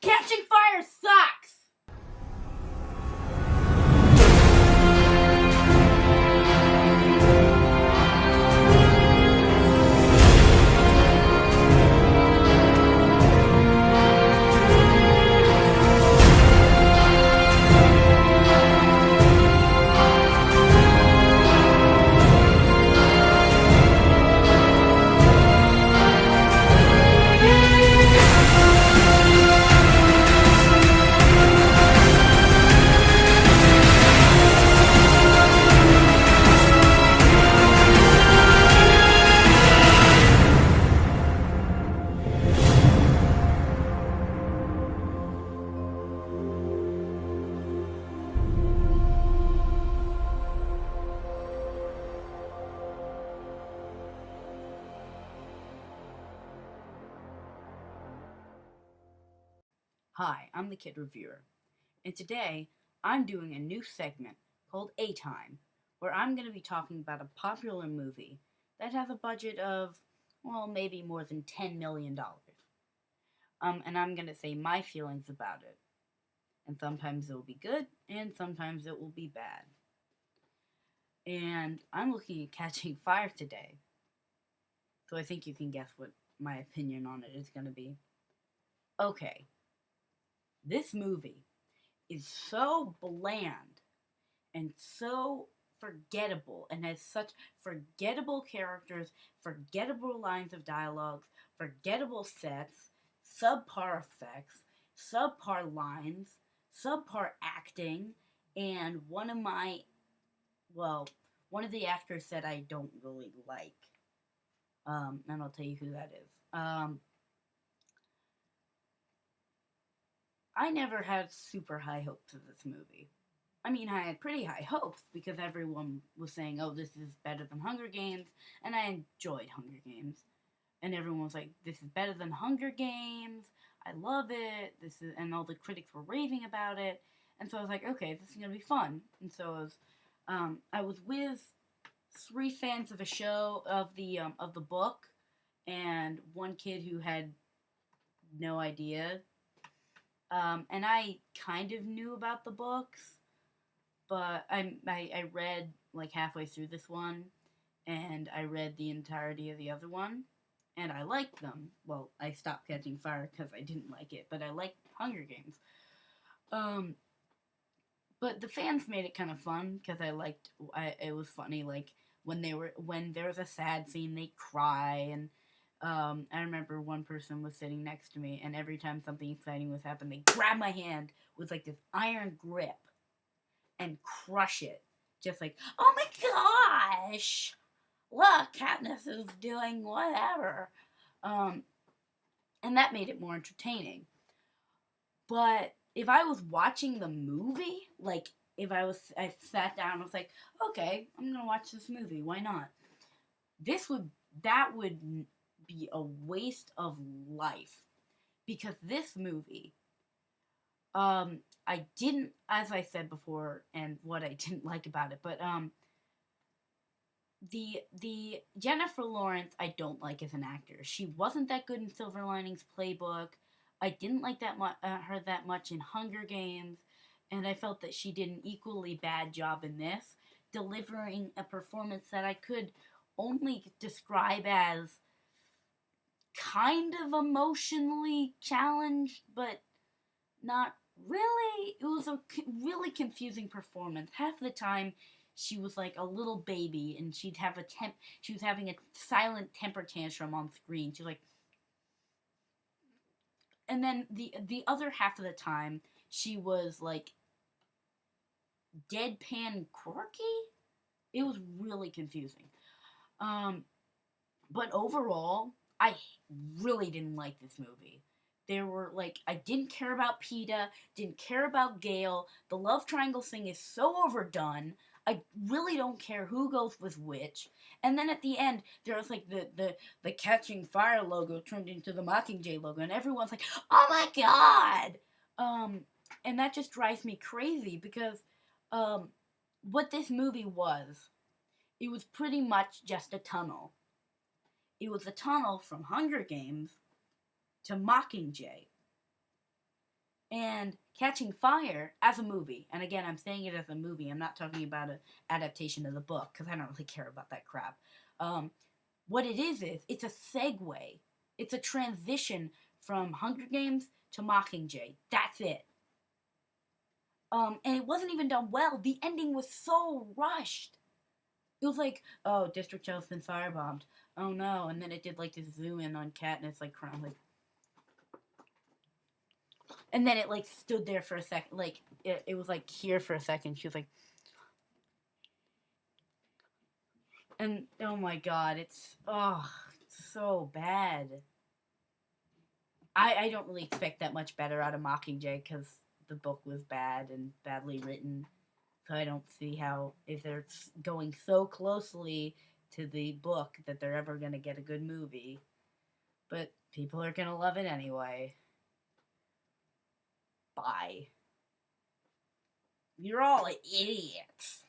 Catching Fire sucks! Hi, I'm the Kid Reviewer, and today I'm doing a new segment called A Time, where I'm going to be talking about a popular movie that has a budget of, well, maybe more than $10 million. And I'm going to say my feelings about it. And sometimes it will be good, and sometimes it will be bad. And I'm looking at Catching Fire today, so I think you can guess what my opinion on it is going to be. Okay. This movie is so bland and so forgettable and has such forgettable characters, forgettable lines of dialogues, forgettable sets, subpar effects, subpar lines, subpar acting, and one of the actors said I don't really like. And I'll tell you who that is. I never had super high hopes of this movie. I mean, I had pretty high hopes because everyone was saying, oh, this is better than Hunger Games, and I enjoyed Hunger Games. And everyone was like, this is better than Hunger Games, I love it, and all the critics were raving about it, and so I was like, okay, this is going to be fun. And so I was with 3 fans of the book, and one kid who had no idea. And I kind of knew about the books, but I read like halfway through this one, and I read the entirety of the other one, and I liked them. Well, I stopped Catching Fire because I didn't like it, but I liked Hunger Games. But the fans made it kind of fun because it was funny, like when there was a sad scene, they cry, and I remember one person was sitting next to me, and every time something exciting was happening, they grab my hand with like this iron grip and crush it. Just like, oh my gosh! Look, Katniss is doing whatever. And that made it more entertaining. But if I was watching the movie, like I sat down and was like, okay, I'm gonna watch this movie. Why not? That would be a waste of life, because this movie, I didn't, as I said before, and what I didn't like about it, but the Jennifer Lawrence I don't like as an actor. She wasn't that good in Silver Linings Playbook. I didn't like her that much in Hunger Games, and I felt that she did an equally bad job in this, delivering a performance that I could only describe as kind of emotionally challenged, but not really. It was a really confusing performance. Half the time, she was like a little baby, and she was having a silent temper tantrum on screen. She was like, and then the other half of the time, she was like deadpan quirky. It was really confusing. But overall, I really didn't like this movie. There were, like, I didn't care about Peeta, didn't care about Gale. The love triangle thing is so overdone. I really don't care who goes with which. And then at the end, there was, like, the Catching Fire logo turned into the Mockingjay logo, and everyone's like, oh my god! And that just drives me crazy, because, what this movie was, it was pretty much just a tunnel. It was a tunnel from Hunger Games to Mockingjay. And Catching Fire as a movie, and again, I'm saying it as a movie. I'm not talking about an adaptation of the book because I don't really care about that crap. What it is it's a segue. It's a transition from Hunger Games to Mockingjay. That's it. And it wasn't even done well. The ending was so rushed. It was like, oh, District 12's been firebombed. Oh no. And then it did like this zoom in on Katniss like crying, like. And then it like stood there for a second. Like it was like here for a second. She was like, and oh my god, it's so bad. I don't really expect that much better out of Mockingjay because the book was bad and badly written. So I don't see how, if they're going so closely to the book, that they're ever going to get a good movie. But people are going to love it anyway. Bye. You're all idiots.